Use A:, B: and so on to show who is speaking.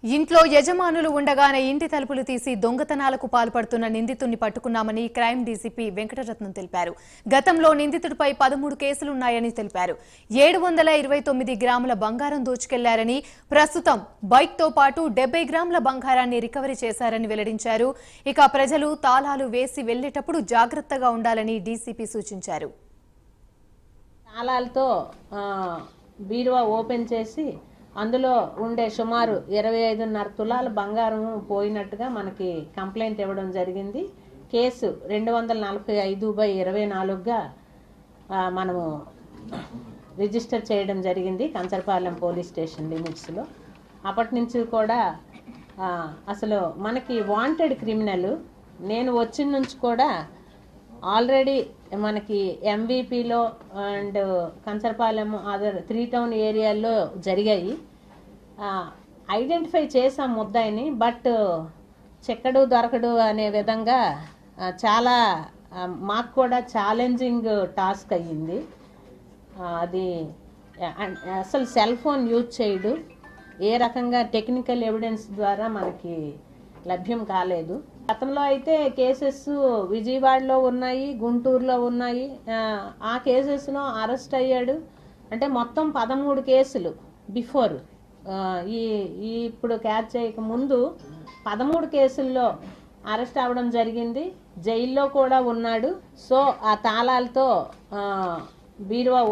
A: ఇంట్లో యజమానులు ఉండగానే ఇంటి తలుపులు తీసి దొంగతనాలకు పాల్పడుతున్న నిందితుడిని పట్టుకున్నామని క్రైమ్ డీసీపీ వెంకటరత్నం తెలిపారు. గతంలో నిందితుడిపై 13 కేసులున్నాయని తెలిపారు. 729 గ్రాముల బంగారం దోచుకెళ్లారని, ప్రస్తుతం బైక్ తో పాటు 70 గ్రాముల బంగారాన్ని రికవరీ చేశారని వెల్లడించారు. ఇక ప్రజలు తాళాలు వేసి వెళ్లేటప్పుడు జాగ్రత్తగా ఉండాలని డీసీపీ సూచించారు.
B: తాళాలతో బీరువా ఓపెన్ చేసి అందులో ఉండే సుమారు 25.5 తులాల బంగారం పోయినట్టుగా మనకి కంప్లైంట్ ఇవ్వడం జరిగింది. కేసు 245/24గా మనము రిజిస్టర్ చేయడం జరిగింది కంచరపాలెం పోలీస్ స్టేషన్ లిమిట్స్లో. అప్పటి నుంచి కూడా అసలు మనకి వాంటెడ్ క్రిమినల్ నేను వచ్చిన నుంచి కూడా ఆల్రెడీ మనకి ఎంవీపీలో అండ్ కంచరపాలెం అదర్ 3 టౌన్ ఏరియాల్లో జరిగాయి. ఐడెంటిఫై చేసాం ముద్దాయిని, బట్ చెక్కడు దొరకడు అనే విధంగా చాలా మాకు కూడా ఛాలెంజింగ్ టాస్క్ అయ్యింది. అది అసలు సెల్ ఫోన్ యూజ్ చేయడు, ఏ రకంగా టెక్నికల్ ఎవిడెన్స్ ద్వారా మనకి లభ్యం కాలేదు. గతంలో అయితే కేసెస్ విజయవాడలో ఉన్నాయి, గుంటూరులో ఉన్నాయి. ఆ కేసెస్లో అరెస్ట్ అయ్యాడు. అంటే మొత్తం 13 కేసులు బిఫోర్ ఇప్పుడు క్యాచ్ చేయక ముందు 13 కేసుల్లో అరెస్ట్ అవ్వడం జరిగింది. జైల్లో కూడా ఉన్నాడు. సో ఆ తాళాలతో బీరువా